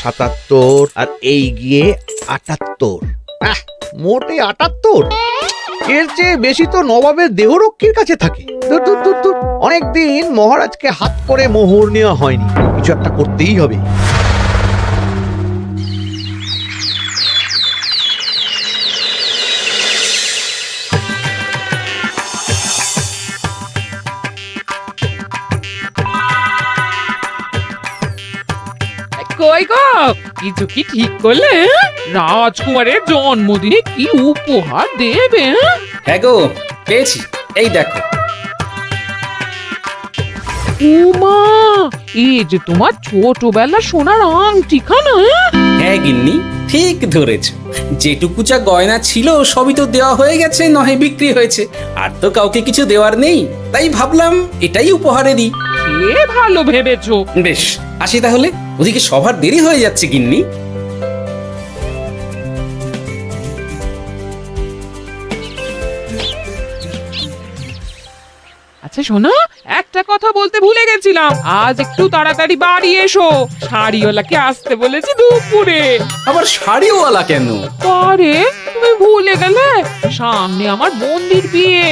77 আর এই গিয়ে 78। মোটে 78। এর চেয়ে বেশি তো নবাবের দেহরক্ষীর কাছে থাকে। অনেকদিন মহারাজকে হাত করে মোহর নেওয়া হয়নি, কিছু একটা করতেই হবে। কই গো, কিছু কি ঠিক করলে? রাজকুমারের জন্মদিনে কি উপহার দেবে? হ্যাঁ গো, পেয়েছি, এই দেখো। উমা, এই যে তোমার ছোটবেলা সোনার আংটিখানা। হ্যাঁ গিন্নি, ঠিক ধরেছ। যেটুকু যা গয়না ছিল সবই তো দেওয়া হয়ে গেছে, নহে বিক্রি হয়েছে। আর তো কাউকে কিছু দেওয়ার নেই, তাই ভাবলাম এটাই উপহারে দিই। সে ভালো ভেবেছো। বেশ, আসি তাহলে, ওদিকে সবার দেরি হয়ে যাচ্ছে গিন্নি। আচ্ছা শোনো, একটা কথা বলতে ভুলে গেছিলাম, আজ একটু তাড়াতাড়ি বাড়ি এসো। শাড়িওয়ালাকে আসতে বলেছি দুপুরে। আবার শাড়িওয়ালা কেন? আরে তুমি ভুলে গেলে, সামনে আমার বোনদির বিয়ে,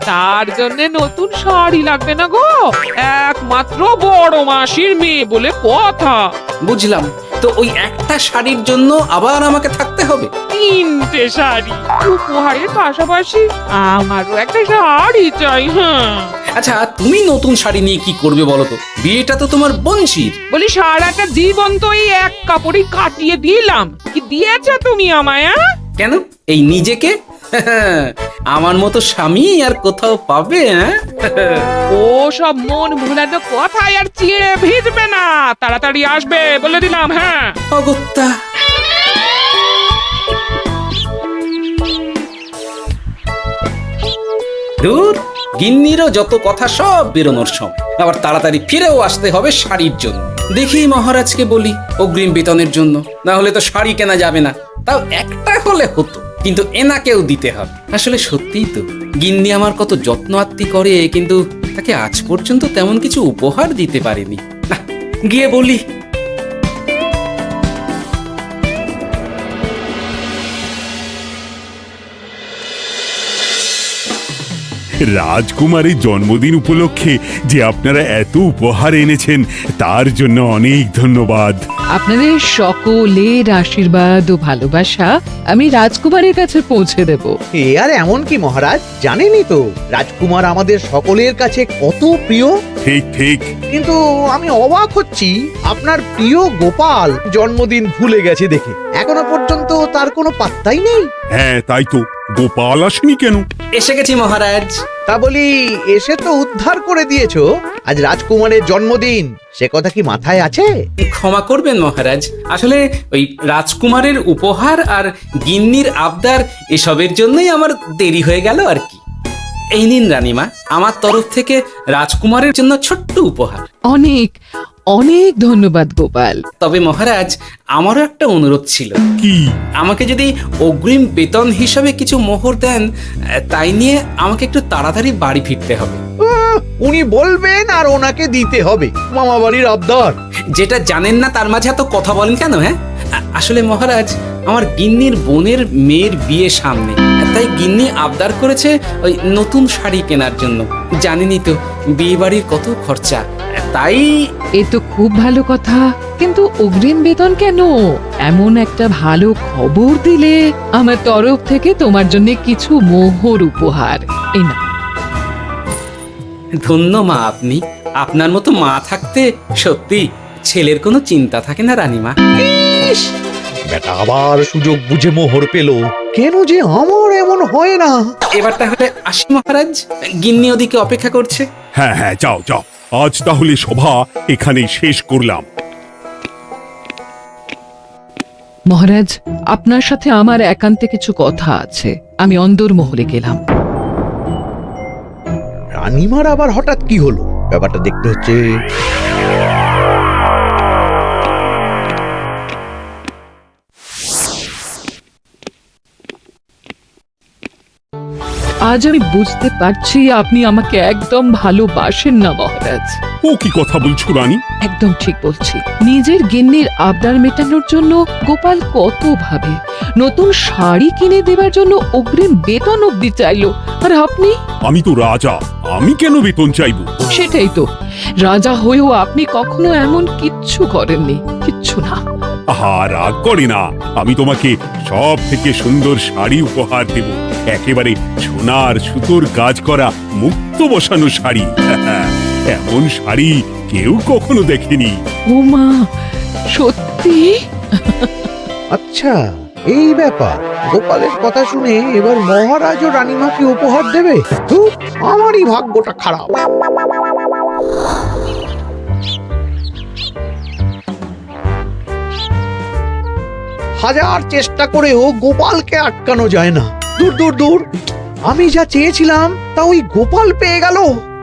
তার জন্য নতুন শাড়ি লাগবে না গো। একমাত্র বড় মাসির মেয়ে বলে কথা। বুঝলাম, তো ওই একটা শাড়ির জন্য আবার আমাকে থাকতে হবে? 3টে শাড়ি উপহারের পাশাপাশি আমারও একটা শাড়ি চাই। হ্যাঁ আচ্ছা, তুমি নতুন শাড়ি নিয়ে কি করবে বলো তো? বিয়েটা তো তোমার বংশীর। বলি, সারাটা জীবন তো এই এক কাপড়ই কাটিয়ে দিলাম, কি দিয়েছো তুমি আমায়? কেন, এই নিজেকে? আমার মতো স্বামী আর কোথাও পাবে? ও সব মন ভুলানো কথায় আর চিড়ে ভিজবে না, তাড়াতাড়ি আসবে বলে দিলাম। হ্যাঁ অগত্যা। দূর, গিন্নিরও যত কথা সব বেরোনোর সময়। আবার তাড়াতাড়ি ফিরেও আসতে হবে শাড়ির জন্য। দেখি মহারাজকে বলি অগ্রিম বেতনের জন্য, না হলে তো শাড়ি কেনা যাবে না। তাও একটা হলে হতো, কিন্তু এনাকেও দিতে হবে। আসলে সত্যিই তো, গিন্নি আমার কত যত্ন আত্তি করে, কিন্তু তাকে আজ পর্যন্ত তেমন কিছু উপহার দিতে পারিনি। না, গিয়ে বলি। রাজকুমারের জন্মদিন উপলক্ষে যে আপনারা এত উপহার এনেছেন, তার জন্য অনেক ধন্যবাদ। আপনাদের সকলের আশীর্বাদ ও ভালোবাসা আমি রাজকুমারের কাছে পৌঁছে দেব। এ আর এমন কি মহারাজ, জানেনই তো রাজকুমার আমাদের সকলের কাছে কত প্রিয়। ঠিক ঠিক। কিন্তু আমি অবাক হচ্ছি, আপনার প্রিয় গোপাল জন্মদিন ভুলে গেছে দেখে। এখনো পর্যন্ত তার কোনো পাত্তাই নেই। হ্যাঁ তাই তো, গোপাল আসেনি কেন? এসে গেছি মহারাজ। তা বলি, এসে তো উদ্ধার করে দিয়েছো। আজ রাজকুমারের জন্মদিন, সে কথা কি মাথায় আছে? ক্ষমা করবেন মহারাজ, আসলে ওই রাজকুমারের উপহার আর গিন্নির আবদার এসবের জন্যই আমার দেরি হয়ে গেল আর কি। এই নিন রানীমা, আমার তরফ থেকে রাজকুমারের জন্য ছোট্ট উপহার। অনেক অনেক ধন্যবাদ গোপাল। তবে মহারাজ, আমারও একটা অনুরোধ ছিল। কি? আমাকে যদি অগ্রিম বেতন হিসাবে কিছু মোহর দেন, তাই নিয়ে আমাকে একটু তাড়াতাড়ি বাড়ি ফিরতে হবে। উনি বলবেন আর ওনাকে দিতে হবে, মামা বাড়ির আবদার। যেটা জানেন না তার মাঝে এত কথা বলেন কেন? হ্যাঁ, আসলে মহারাজ, আমার গিন্নির বোনের মেয়ের বিয়ে সামনে, তাই গিন্নি আবদার করেছে ওই নতুন শাড়ি কেনার জন্য। জানেনই তো বিয়ে বাড়ির কত খরচা, তাই। এ তো খুব ভালো কথা, কিন্তু অগ্রিম বেতন কেন? এমন একটা ভালো খবর দিলে আমার তরফ থেকে তোমার জন্য কিছু মোহর উপহার। এই না। ধন্য মা আপনি, আপনার মতো মা থাকতে সত্যি ছেলের কোনো চিন্তা থাকে না রানীমা। বেটা আবার সুযোগ বুঝে মোহর পেল, কেন যে আমার এমন হয় না। এবার তাহলে আসি মহারাজ, গিন্নি ওদিকে অপেক্ষা করছে। হ্যাঁ হ্যাঁ, যাও যাও, আজ তাহলে সভা এখানেই শেষ করলাম। মহারাজ, আপনার সাথে আমার একান্তে কিছু কথা আছে, আমি অন্দরমহলে গেলাম। রানীমার আবার হঠাৎ কি হলো, ব্যাপারটা দেখতে হচ্ছে। আজ আমি বুঝতে পারছি আপনি আমাকে একদম ভালোবাসেন না মহারাজ। মহারাজ। ও কি কথা বলছো রানী? একদম ঠিক বলছি। নিজের গিন্নির আবদার মেটানোর জন্য গোপাল কত ভাবে, নতুন শাড়ি কিনে দেওয়ার জন্য অগ্রিম বেতন অব্দি চাইলো, আর আপনি? আমি তো রাজা, আমি কেন বেতন চাইবো? সেটাই তো, রাজা হয়েও আপনি কখনো এমন কিচ্ছু করেননি, কিচ্ছু না। আহা, রাগ করে না। আমি তোমাকে সব থেকে সুন্দর শাড়ি উপহার দেব, একেবারে সোনার সুতোর কাজ করা মুক্ত বসানো শাড়ি। এমন শাড়ি কেউ কখনো দেখেনি। ও মা, সত্যি? আচ্ছা, এই ব্যাপার। গোপালের কথা শুনে এবার মহারাজ ও রানীমাকে উপহার দেবে? ধুর, আমারই ভাগ্যটা খারাপ। হাজার চেষ্টা করেও গোপালকে আটকানো যায় না। দূর দূর দূর, আমি যা চেয়েছিলাম তা ওই গোপাল পেয়ে গেল।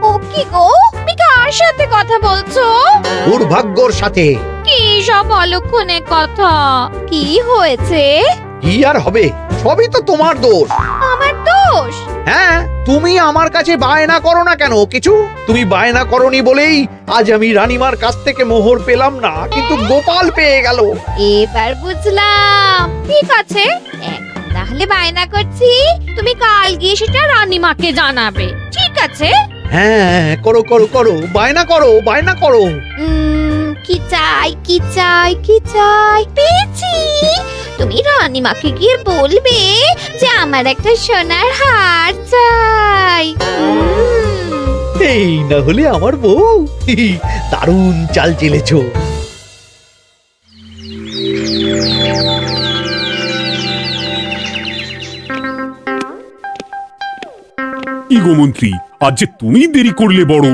ও কি গো, তুমি কার সাথে কথা বলছো? দুর্ভাগ্যর সাথে। কি সব অলক্ষণে কথা? কি হয়েছে? কি আর হবে, সবই তো তোমার দোষ। আমার দোষ? হ্যাঁ, তুমি আমার কাছে বায়না করো না কেন কিছু? তুমি বায়না করনি বলেই আজ আমি রানীমার কাছ থেকে মোহর পেলাম না, কিন্তু গোপাল পেয়ে গেল। এবার বুঝলাম। ঠিক আছে, এখন তাহলে বায়না করছি, তুমি কাল গিয়ে সেটা রানীমাকে জানাবে, ঠিক আছে? হ্যাঁ, করো করো করো, বায়না করো, বায়না করো। কি চাই, কি চাই, কি চাই? পেয়েছি। তুমি রানীমাকে গিয়ে বলবে যে আমার একটা সোনার হার চাই। এই না হলে আমার বউ। দারুণ চাল চেলেছো। কি গো মন্ত্রী, আজ যে তুমি দেরি করলে বড়।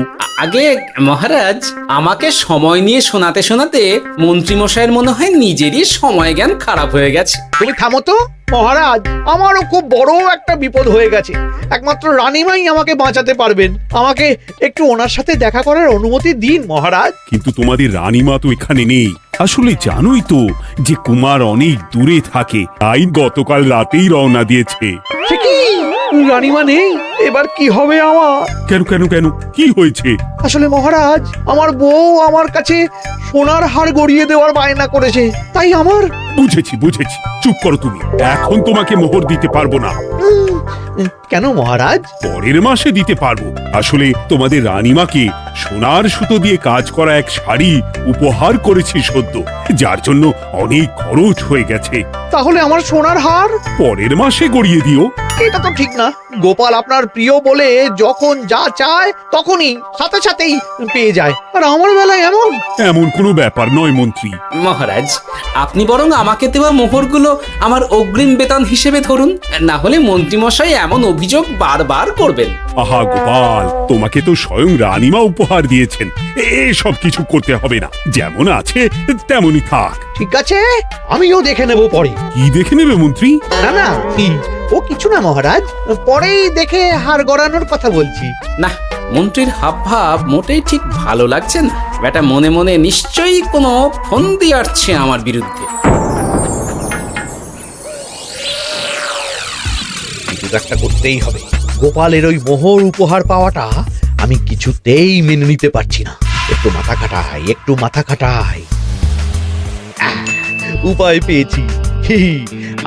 আগে মহারাজ, আমাকে সময় নিয়ে শোনাতে শোনাতে মন্ত্রীমশাইয়ের মনে হয় নিজেরই সময় জ্ঞান খারাপ হয়ে গেছে। তুমি থামো তো মহারাজ, আমারও খুব বড় একটা বিপদ হয়ে গেছে। একমাত্র রানীমাই আমাকে বাঁচাতে পারবেন। আমাকে একটু ওনার সাথে দেখা করার অনুমতি দিন মহারাজ। কিন্তু তোমাদের রানীমা তো এখানে নেই। আসলে জানোই তো যে কুমার অনেক দূরে থাকে, তাই গতকাল রাতেই রওনা দিয়েছে। সে কি, রানীমা নেই? এবার কি হবে আমার? কেন কেন কেন, কি হয়েছে? আসলে মহারাজ, আমার বউ আমার কাছে সোনার হার গড়িয়ে দেওয়ার বায়না করেছে, তাই আমার। বুঝেছি বুঝেছি, চুপ করো তুমি। এখন তোমাকে মোহর দিতে পারবো না। কেন মহারাজ? পরের মাসে দিতে পারবো। আসলে তোমাদের রানীমাকে সোনার সুতো দিয়ে কাজ করা এক শাড়ি উপহার করেছি সদ্য, যার জন্য অনেক খরচ হয়ে গেছে। তাহলে আমার সোনার হার পরের মাসে গড়িয়ে দিও। এটা তো ঠিক না। গোপাল আপনার প্রিয় বলে যখন যা চায় তখনই সাথে সাথেই পেয়ে যায়, আর আমার বেলায় এমন। এমন কোনো ব্যাপার নয় মন্ত্রী। মহারাজ, আপনি বরং আমাকে দেওয়া মোহরগুলো আমার অগ্রিম বেতন হিসেবে ধরুন, না হলে মন্ত্রীমশাই এমন অভিযোগ বারবার করবেন। আহা গোপাল, তোমাকে তো স্বয়ং রানীমা উপহার দিয়েছেন, এসব কিছু করতে হবে না। যেমন আছে তেমনই থাক। ঠিক আছে, আমিও দেখে নেব পরে। কি দেখে নেবে মন্ত্রী? না না, ও কিছু না মহারাজ, পরেই দেখে হার গড়ানোর কথা বলছি। না, মন্ত্রীর হাবভাব মোটেই ঠিক ভালো লাগছে না। বেটা মনে মনে নিশ্চয়ই কোনো ফন্দি আসছে আমার বিরুদ্ধে। কিছু একটা করতেই হবে। গোপালের ওই মোহর উপহার পাওয়াটা আমি কিছুতেই মেনে নিতে পারছি না। একটু মাথা খাটাই, একটু মাথা খাটাই। উপায় পেয়েছি।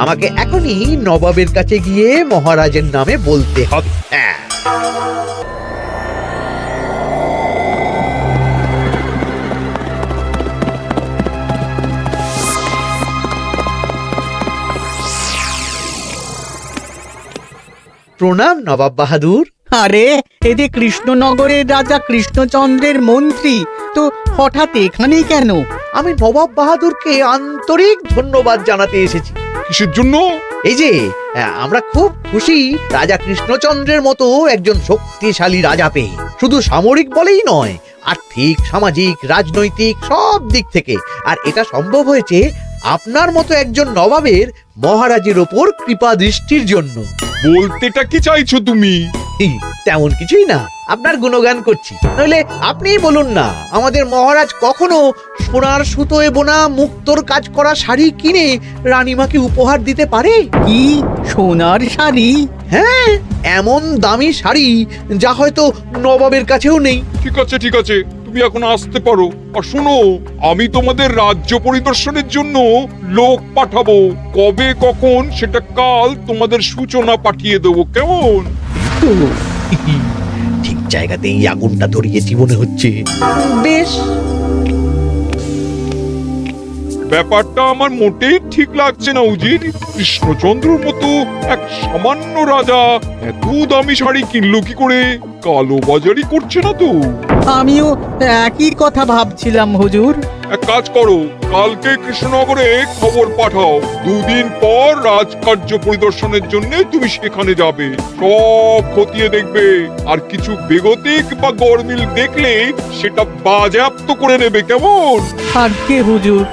আমাকে এখনই নবাবের কাছে গিয়ে মহারাজের নামে বলতে হবে। প্রণাম নবাব বাহাদুর। আরে এ যে কৃষ্ণনগরের রাজা কৃষ্ণচন্দ্রের মন্ত্রী, তো হঠাৎ এখানেই কেন? আমি নবাব বাহাদুরকে আন্তরিক ধন্যবাদ জানাতে এসেছি। কিসের জন্য? এই যে আমরা খুব খুশি রাজা কৃষ্ণচন্দ্রের মতো একজন শক্তিশালী রাজা পেয়ে। শুধু সামরিক বলেই নয়, আর্থিক, সামাজিক, রাজনৈতিক সব দিক থেকে। আর এটা সম্ভব হয়েছে আপনার মতো একজন নবাবের মহারাজের ওপর কৃপা দৃষ্টির জন্য। বলতেটা কি চাইছো তুমি? তেমন কিছুই না, আপনার গুণগান করছি। নইলে আপনিই বলুন না, আমাদের মহারাজ কখনো সোনার সুতোয় বোনা মুক্তোর কাজ করা শাড়ি কিনে রানীমাকে উপহার দিতে পারে? কি সোনার শাড়ি? হ্যাঁ, এমন দামি শাড়ি যা হয়তো নবাবের কাছেও নেই। ঠিক আছে ঠিক আছে, তুমি এখন আসতে পারো। আর শোনো, আমি তোমাদের রাজ্য পরিদর্শনের জন্য লোক পাঠাবো। কবে কখন সেটা কাল তোমাদের সূচনা পাঠিয়ে দেবো, কেমন? তো, ঠিক জায়গাতেই আগুনটা ধরিয়েছি মনে হচ্ছে। বেশ, ব্যাপারটা আমার মোটেই ঠিক লাগছে না উজির। কৃষ্ণচন্দ্রর মতো এক সামান্য রাজা এত দামি শাড়ি কিনলো কি করে? কালো বাজারি করছে না তো? আমিও একই কথা ভাবছিলাম হুজুর। এক কাজ করো, কালকে কৃষ্ণনগরে খবর পাঠাও। 2 দিন পর রাজকার্য পরিদর্শনের জন্য তুমি সেখানে যাবে। সব খতিয়ে দেখবে, আর কিছু বেগতিক বা গরমিল দেখলে সেটা বাজেয়াপ্ত করে নেবে, কেমন? আর কে হুজুর?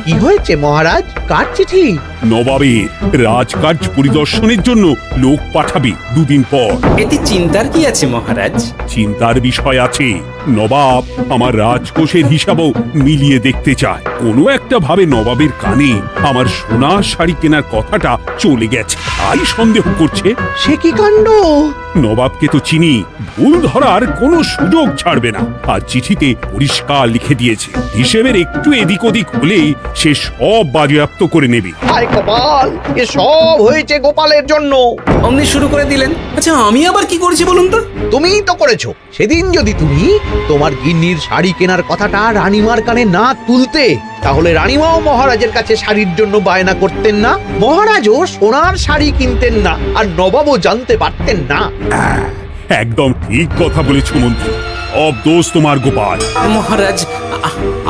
কি হয়েছে মহারাজ? কার চিঠি? নবাবের রাজকার্য পরিদর্শনের জন্য লোক পাঠাবে 2 দিন পর। এতে চিন্তার কি আছে মহারাজ? চিন্তার বিষয় আছে। নবাব আমার রাজকোষের হিসাবও মিলিয়ে দেখতে চায়। কোনো একটা ভাবে নবাবের কানে আমার সোনার শাড়ি কেনার কথাটা চলে গেছে, তাই সন্দেহ করছে। সে কি কাণ্ড! নবাবকে তো চিনি, ভুল ধরার কোনো সুযোগ ছাড়বে না। আর চিঠিতে পরিষ্কার লিখে দিয়েছে, হিসেবের একটু এদিক ওদিক হলেই সে সব বাজেয়াপ্ত করে নেবে। হায় কপাল, এ সব হয়েছে গোপালের জন্য। অমনি শুরু করে দিলেন। আচ্ছা, আমি আবার কি করেছি বলুন তো? তুমিই তো করেছো। সেদিন যদি তুমি তোমার গিন্নির শাড়ি কেনার কথাটা রানীমার কানে না তুলতে, তাহলে রানীমাও মহারাজের কাছে শাড়ির জন্য বায়না করতেন না, মহারাজও সোনার শাড়ি কিনতেন না, আর নবাবও জানতে পারতেন না। একদম ঠিক কথা বলেছ মন্ত্রী, সব দোষ তোমার গোপাল। মহারাজ,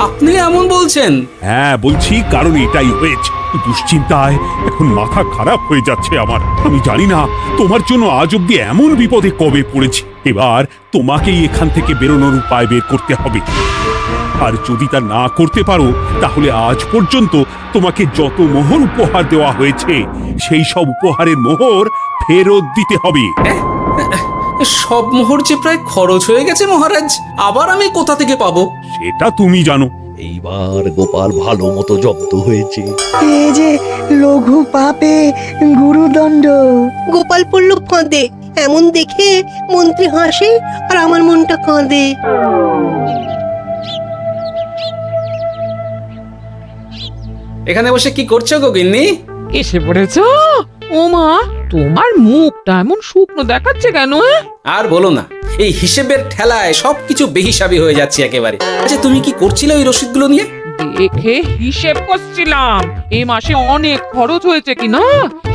আপনি এমন বলছেন? হ্যাঁ বলছি, কারণ এটাই হয়েছে। দুশ্চিন্তায় এখন মাথা খারাপ হয়ে যাচ্ছে আমার। আমি জানি না তোমার জন্য আজ অব্দি এমন বিপদে কবে পড়েছি। এবার তোমাকেই এখান থেকে বেরোনোর উপায় বের করতে হবে। আর যদি তা না করতে পারো, তাহলে আজ পর্যন্ত তোমাকে যত মোহর উপহার দেওয়া হয়েছে সেই সব উপহারের মোহর ফেরত দিতে হবে। সব মোহর যে প্রায় খরচ হয়ে গেছে মহারাজ, আবার আমি কোথা থেকে পাবো? সেটা তুমি জানো। এইবার গোপাল ভালো মতো জব্দ হয়েছে। এই যে লঘু পাপে গুরুদণ্ড। গোপাল পড়ল ফাঁদে। এমন দেখে মন্ত্রী হাসে আর আমার মনটা কাঁদে। এখানে বসে কি করছো গো গিন্নি? এসে পড়েছো? ও মা, তোমার মুখটা এমন শুকনো দেখাচ্ছে কেন? আর বলো না, এই হিসেবের ঠেলায় সবকিছু বেহিসাবি হয়ে যাচ্ছে একেবারে। আচ্ছা, তুমি কি করছিলে ওই রসিদগুলো নিয়ে? দেখে হিসেব করছিলাম এই মাসে অনেক খরচ হয়েছে কিনা,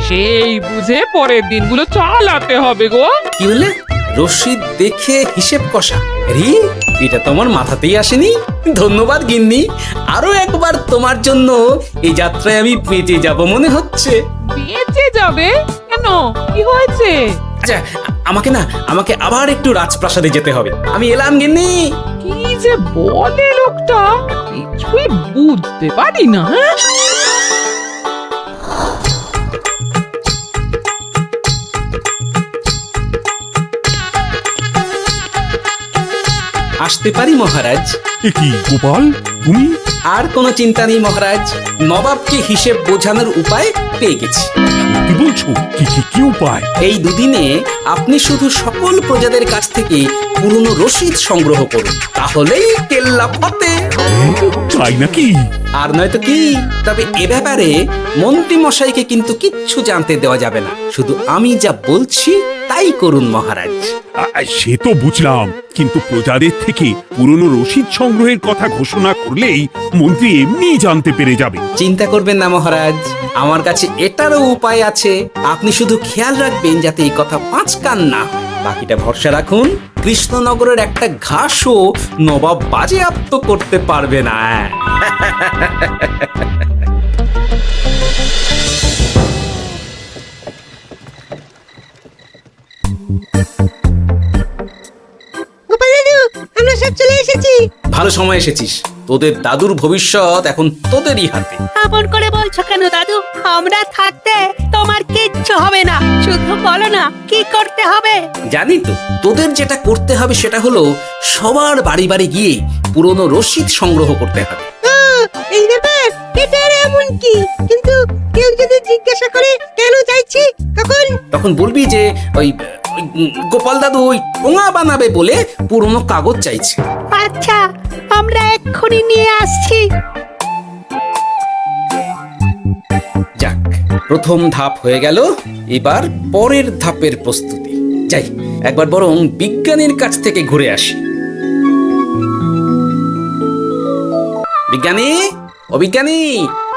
সেই বুঝে পরের দিনগুলো চালাতে হবে গো। কি বলে? রসিদ দেখে হিসেব কষা? রি, এটা তোমার মাথাতেই আসেনি। ধন্যবাদ গিন্নি, আরো একবার তোমার জন্য এই যাত্রায় আমি বেঁচে যাব মনে হচ্ছে। বেঁচে যাবে কেন? কি হয়েছে? আচ্ছা, আমাকে আবার একটু রাজপ্রাসাদে যেতে হবে। আমি এলাম গিন্নি। কি যে বলে লোকটা, কিছুই বুঝতে পারি না। হ্যাঁ, আসতে পারি মহারাজ? এ কি গোপাল, তুমি? আর কোনো চিন্তা নেই মহারাজ, নবাবকে হিসেব বোঝানোর উপায় পেয়ে গেছি। কি বলছো? কি উপায়? এই দুদিনে আপনি শুধু সকল প্রজাদের কাছ থেকে পুরনো রসিদ সংগ্রহ করুন, তাহলেই কেল্লা ফতে। তাই নাকি? আর নয়তো কি? তবে এ ব্যাপারে মন্ত্রী মশাইকে কিন্তু কিচ্ছু জানতে দেওয়া যাবে না। শুধু আমি যা বলছি তাই করুন মহারাজ। সে তো বুঝলাম, কিন্তু প্রজাদের থেকে পুরনো রসিদ সংগ্রহের কথা ঘোষণা করলেই মন্ত্রী এমনি জানতে পেরে যাবে। চিন্তা করবেন না মহারাজ, আমার কাছে এটারও উপায় আছে। আপনি শুধু খেয়াল রাখবেন যাতে এই কথা 5 কান না হয়। বাকিটা ভরসা রাখুন, কৃষ্ণনগরের একটা ঘাসও নবাব বাজেয়াপ্ত করতে পারবে না। গোপাল দাদু, আমরা সব চলে এসেছি। ভালো সময় এসেছিস। তোদের দাদুর ভবিষ্যৎ এখন তোদেরই হাতে। এমন করে বলছো কেন দাদু? আমরা থাকতে তোমার কিচ্ছু হবে না, শুধু বলো না কি করতে হবে। জানি তো, তোদের যেটা করতে হবে সেটা হলো সবার বাড়ি বাড়ি গিয়ে পুরনো রসিদ সংগ্রহ করতে হবে। এই ব্যাপার, এটা আর এমন কি? কিন্তু কেউ যদি জিজ্ঞাসা করে কেন চাইছি, তখন বলবি যে ওই গোপাল দাদু ওই টোঙা বানাবে বলে পুরনো কাগজ চাইছে। আচ্ছা, আমরা এক্ষুনি নিয়ে আসছি। যাক, প্রথম ধাপ হয়ে গেল, এবার পরের ধাপের প্রস্তুতি। যাই, একবার বরং বিজ্ঞানীর কাছ থেকে ঘুরে আসি। বিজ্ঞানী, ও বিজ্ঞানী,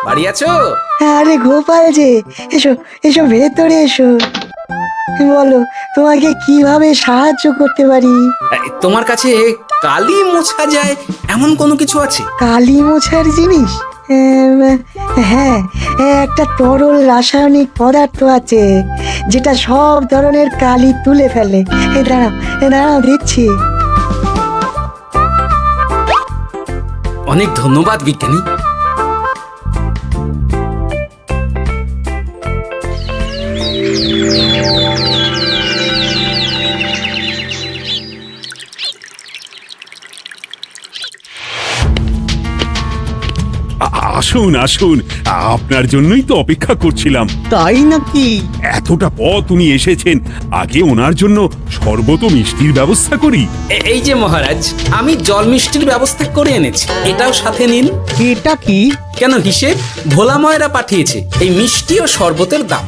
বাড়ি আছো? আরে গোপাল যে, এসো এসো ভেতরে এসো। বলো, তোমাকে কিভাবে সাহায্য করতে পারি? তোমার কাছে কালি মোছা যায় এমন কোনো কিছু আছে? কালি মোছার জিনিস? হ্যাঁ, একটা তরল রাসায়নিক পদার্থ আছে যেটা সব ধরনের কালি তুলে ফেলে। দাঁড়াও দিচ্ছি। অনেক ধন্যবাদ বিজ্ঞানী। আসুন আসুন, আপনার জন্যই তো অপেক্ষা করছিলাম। তাই নাকি? এতটা পথ উনি এসেছেন, আগে ওনার জন্য শরবত ও মিষ্টির ব্যবস্থা করি। এই যে মহারাজ, আমি জল মিষ্টির ব্যবস্থা করে এনেছি, এটাও সাথে নিন। এটা কি? কেন, হিসেব ভোলা ময়রা পাঠিয়েছে এই মিষ্টি ও শরবতের দাম।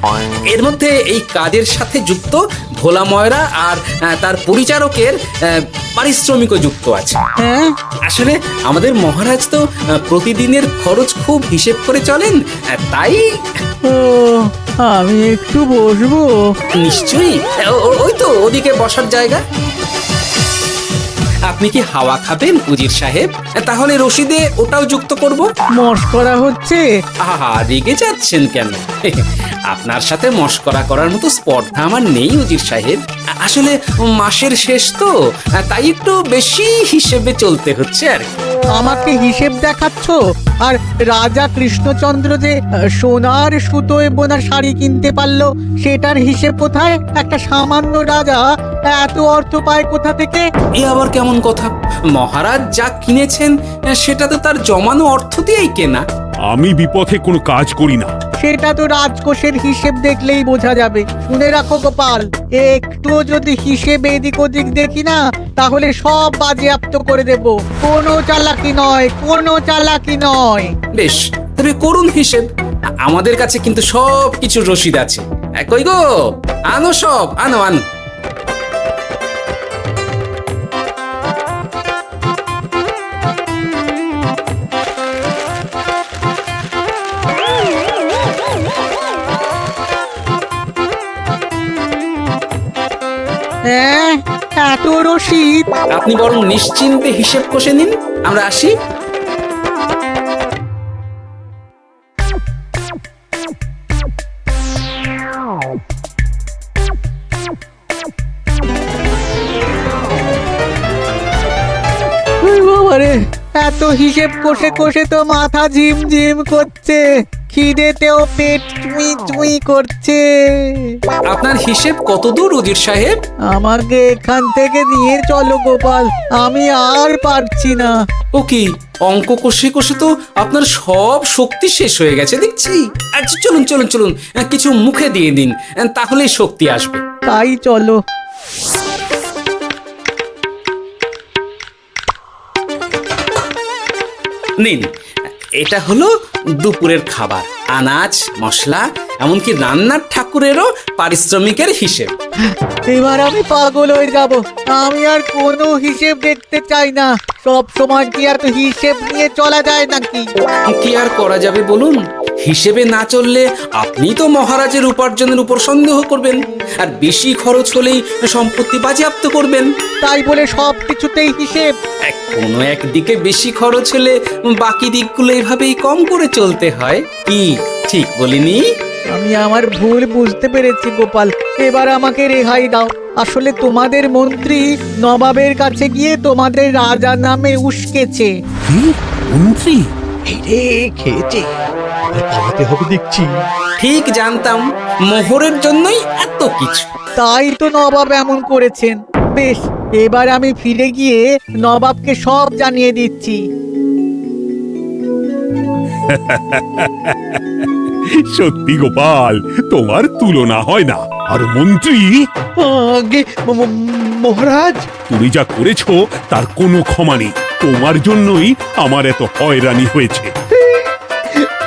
এর মধ্যে এই কাজের সাথে যুক্ত ভোলা ময়রা আর তার পরিচারকের পারিশ্রমিকও যুক্ত আছে। হ্যাঁ, আসলে আমাদের মহারাজ তো প্রতিদিনের খরচ খুব হিসেব করে চলেন, তাই। ও, আমি একটু বসবো? নিশ্চয়ই, ওই তো ওদিকে বসার জায়গা। আপনি কি হাওয়া খাবেন উজির সাহেব? তাহলে রশিদে ওটাও যুক্ত করব। মশকরা হচ্ছে? আহা, রেগে যাচ্ছেন কেন? আপনার সাথে মশকরা করার মতো স্পর্ধা আমার নেই উজির সাহেব। আসলে মাসের শেষ তো, তাই একটু বেশি হিসেবে চলতে হচ্ছে আর কি। আমাকে হিসেব দেখাচ্ছ? আর রাজা কৃষ্ণচন্দ্র যে সোনার সুতোয় বোনা শাড়ি কিনতে পারলো, সেটার হিসেব কোথায়? একটা সামান্য রাজা এত অর্থ পায় কোথা থেকে? এ আবার কেমন কথা? মহারাজ যা কিনেছেন সেটা তো তার জমানো অর্থ দিয়েই কেনা। আমি বিপথে কোনো কাজ করি না। সেটা তো রাজকোষের হিসেব দেখলেই বোঝা যাবে। শুনে রাখো গোপাল, একটু যদি হিসেব এদিক ওদিক দেখি না, তাহলে সব বাজেয়াপ্ত করে দেব। কোনো চালাকি নয়, কোনো চালাকি নয়। বেশ, তবে করুন হিসেব। আমাদের কাছে কিন্তু সব কিছুর রসিদ আছে। কই গো, আনো সব, আনো আনো। হ্যাঁ, এত রসিদ? আপনি বরং নিশ্চিন্তে হিসেব কষে নিন, আমরা আসি। বাবারে, এত হিসেব কষে কষে তো মাথা ঝিমঝিম করছে, খিদেতেও পেট চুই চুই করছে। আপনার হিসেব কত দূর উজির সাহেব? আমাকে এখান থেকে নিয়ে চলো গোপাল, আমি আর পারছি না। ও কি, অঙ্ক কষে কষে তো আপনার সব শক্তি শেষ হয়ে গেছে দেখছি। আচ্ছা চলুন চলুন চলুন, কিছু মুখে দিয়ে দিন, তাহলেই শক্তি আসবে। তাই চলো। নিন, এটা হলো দুপুরের খাবার, আনাজ মশলা এমনকি রান্নার ঠাকুরেরও পারিশ্রমিকের হিসেব। এবার আমি পাগল হয়ে যাব। আমি আর কোনো হিসেব দেখতে চাই না। সব সময় কি আর হিসেব নিয়ে চলা যায় নাকি? কি আর করা যাবে বলুন? হিসেবে না চললে আপনি তো মহারাজের উপার্জনের উপর সন্দেহ করবেন, আর বেশি খরচ হলেই সম্পত্তি বাজেয়াপ্ত করবেন। তাই বলে সব কিছুতেই হিসেব? কোনো একদিকে বেশি খরচ হলে বাকি দিকগুলো এভাবেই কম করে চলতে হয়। কি ঠিক বলিনি? আমি আমার ভুল বুঝতে পেরেছি গোপাল, এবার আমাকে রেহাই দাও। আসলে তোমাদের মন্ত্রী নবাবের কাছে গিয়ে তোমাদের রাজা নামে উস্কেছে। কি? মন্ত্রী এই রে খেয়েছে, আর পালাতে হবে দেখছি। ঠিক জানতাম মোহরের জন্যই এত কিছু। তাই তো নবাব এমন করেছেন। বেশ, এবার আমি ফিরে গিয়ে নবাবকে সব জানিয়ে দিচ্ছি। সত্যি গোপাল, তোমার তুলনা হয় না। আর মন্ত্রী, আগে মহারাজ, তুমি যা করেছো তার কোনো ক্ষমা নেই। তোমার জন্যই আমার এত হয়রানি হয়েছে।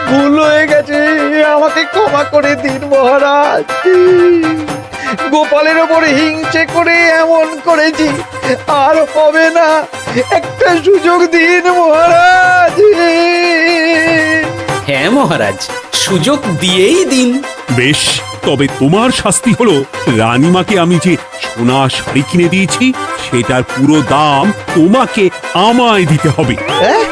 ভুল হয়ে গেছে, আমাকে ক্ষমা করে দিন মহারাজ। গোপালের ওপরে হিংসে করে এমন করেছি, আর হবে না। একটা সুযোগ দিন মহারাজ। হ্যাঁ মহারাজ, সুযোগ দিয়েই দিন। বেশ, তবে তোমার শাস্তি হলো রানীমাকে আমি যে সোনা শাড়ি কিনে দিয়েছি সেটার পুরো দাম তোমাকে আমায় দিতে হবে। হ্যাঁ?